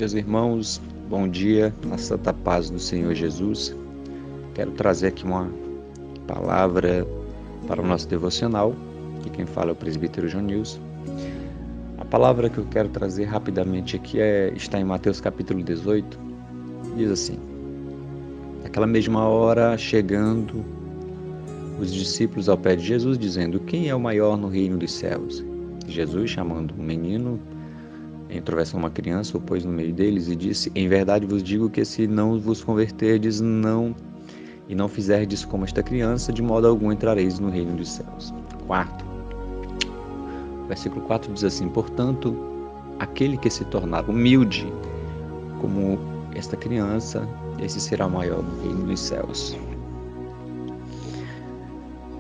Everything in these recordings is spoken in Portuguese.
Meus irmãos, bom dia, na santa paz do Senhor Jesus. Quero trazer aqui uma palavra para o nosso devocional, que quem fala é o presbítero João Nilson. A palavra que eu quero trazer rapidamente aqui está em Mateus capítulo 18, diz assim: naquela mesma hora, chegando os discípulos ao pé de Jesus, dizendo: quem é o maior no reino dos céus? Jesus, chamando um menino, introversão uma criança, o pôs no meio deles e disse: em verdade vos digo que se não vos converterdes e não fizerdes como esta criança, de modo algum entrareis no reino dos céus. Versículo 4 diz assim: portanto, aquele que se tornar humilde como esta criança, esse será maior no reino dos céus.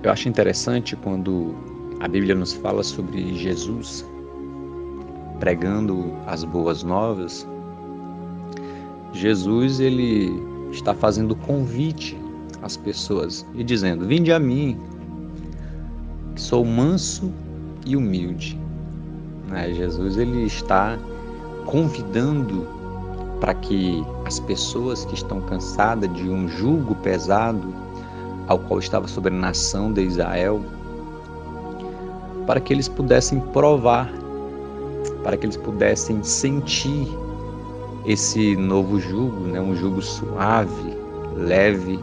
Eu acho interessante quando a Bíblia nos fala sobre Jesus pregando as boas novas. Jesus, ele está fazendo convite às pessoas e dizendo: vinde a mim, que sou manso e humilde. Jesus, ele está convidando para que as pessoas que estão cansadas de um jugo pesado ao qual estava sobre a nação de Israel, para que eles pudessem provar, para que eles pudessem sentir esse novo jugo, um jugo suave, leve,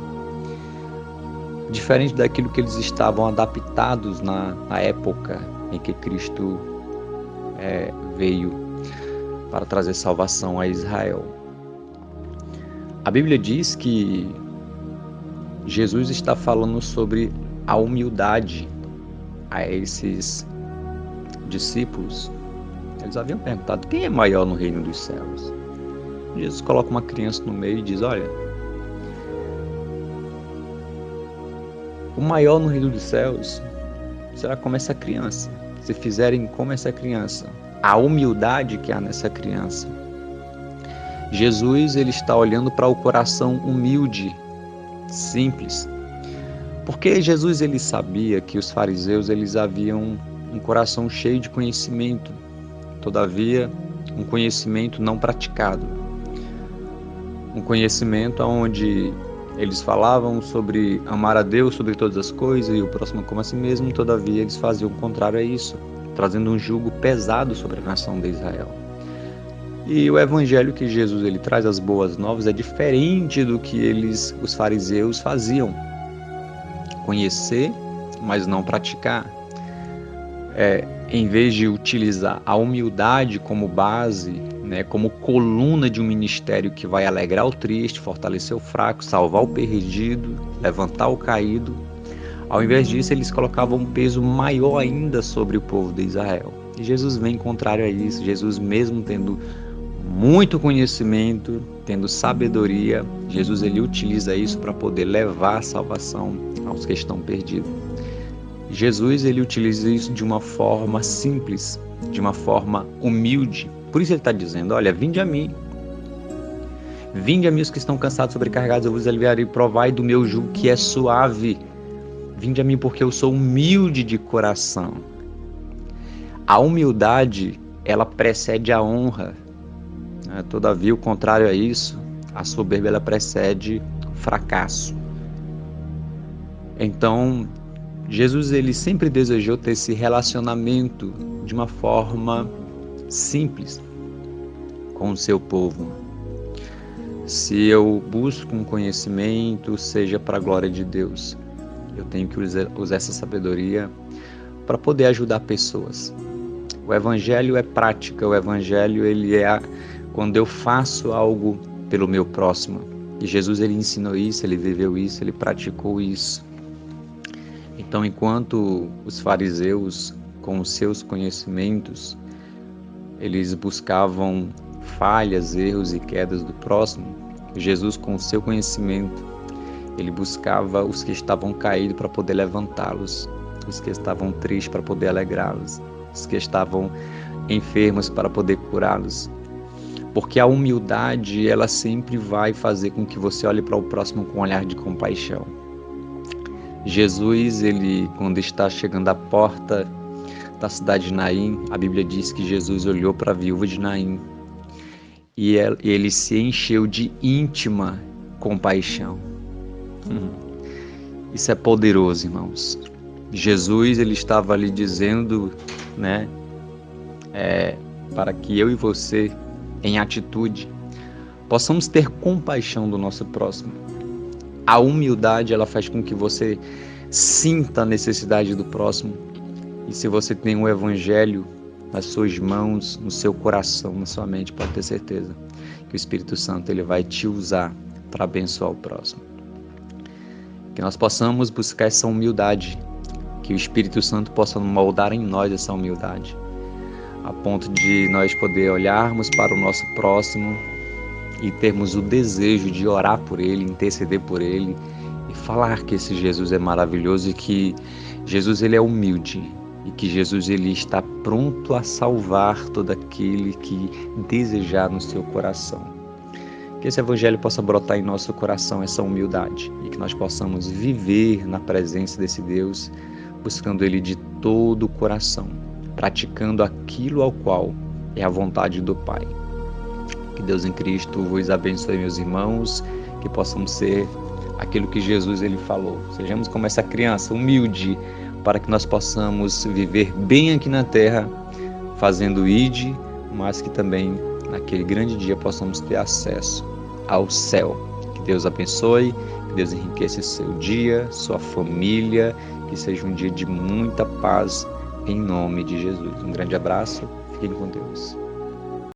diferente daquilo que eles estavam adaptados na época em que Cristo veio para trazer salvação a Israel. A Bíblia diz que Jesus está falando sobre a humildade a esses discípulos. Eles haviam perguntado: quem é maior no reino dos céus? Jesus coloca uma criança no meio e diz: olha, o maior no reino dos céus será como essa criança. Se fizerem como essa criança, a humildade que há nessa criança. Jesus, ele está olhando para o coração humilde, simples. Porque Jesus, ele sabia que os fariseus, eles haviam um coração cheio de conhecimento, todavia um conhecimento não praticado, um conhecimento onde eles falavam sobre amar a Deus sobre todas as coisas e o próximo como a si mesmo, todavia eles faziam o contrário a isso, trazendo um jugo pesado sobre a nação de Israel. E o evangelho que Jesus ele traz, as boas novas, é diferente do que os fariseus faziam. Conhecer, mas não praticar. Em vez de utilizar a humildade como base, como coluna de um ministério que vai alegrar o triste, fortalecer o fraco, salvar o perdido, levantar o caído, ao invés disso eles colocavam um peso maior ainda sobre o povo de Israel. E Jesus vem contrário a isso. Jesus, mesmo tendo muito conhecimento, tendo sabedoria, Jesus ele utiliza isso para poder levar a salvação aos que estão perdidos. Jesus ele utiliza isso de uma forma simples, de uma forma humilde. Por isso ele está dizendo: olha, vinde a mim os que estão cansados, sobrecarregados, eu vos aliviarei, provai do meu jugo que é suave. Vinde a mim porque eu sou humilde de coração. A humildade, ela precede a honra. Todavia, o contrário a isso, a soberba, ela precede o fracasso. Então, Jesus ele sempre desejou ter esse relacionamento de uma forma simples com o seu povo. Se eu busco um conhecimento, seja para a glória de Deus, eu tenho que usar essa sabedoria para poder ajudar pessoas. O evangelho é prática, o evangelho ele é quando eu faço algo pelo meu próximo. E Jesus ele ensinou isso, ele viveu isso, ele praticou isso. Então, enquanto os fariseus, com os seus conhecimentos, eles buscavam falhas, erros e quedas do próximo, Jesus, com o seu conhecimento, ele buscava os que estavam caídos para poder levantá-los, os que estavam tristes para poder alegrá-los, os que estavam enfermos para poder curá-los. Porque a humildade, ela sempre vai fazer com que você olhe para o próximo com um olhar de compaixão. Jesus, ele, quando está chegando à porta da cidade de Naim, a Bíblia diz que Jesus olhou para a viúva de Naim e ele se encheu de íntima compaixão. Isso é poderoso, irmãos. Jesus, ele estava ali dizendo, né, para que eu e você, em atitude, possamos ter compaixão do nosso próximo. A humildade, ela faz com que você sinta a necessidade do próximo. E se você tem o evangelho nas suas mãos, no seu coração, na sua mente, pode ter certeza que o Espírito Santo, ele vai te usar para abençoar o próximo. Que nós possamos buscar essa humildade, que o Espírito Santo possa moldar em nós essa humildade, a ponto de nós poder olharmos para o nosso próximo e termos o desejo de orar por ele, interceder por ele e falar que esse Jesus é maravilhoso e que Jesus, ele é humilde e que Jesus, ele está pronto a salvar todo aquele que desejar no seu coração. Que esse evangelho possa brotar em nosso coração essa humildade e que nós possamos viver na presença desse Deus, buscando ele de todo o coração, praticando aquilo ao qual é a vontade do Pai. Que Deus em Cristo vos abençoe, meus irmãos, que possamos ser aquilo que Jesus, ele falou. Sejamos como essa criança humilde, para que nós possamos viver bem aqui na terra, fazendo ide, mas que também naquele grande dia possamos ter acesso ao céu. Que Deus abençoe, que Deus enriqueça seu dia, sua família, que seja um dia de muita paz, em nome de Jesus. Um grande abraço, fiquem com Deus.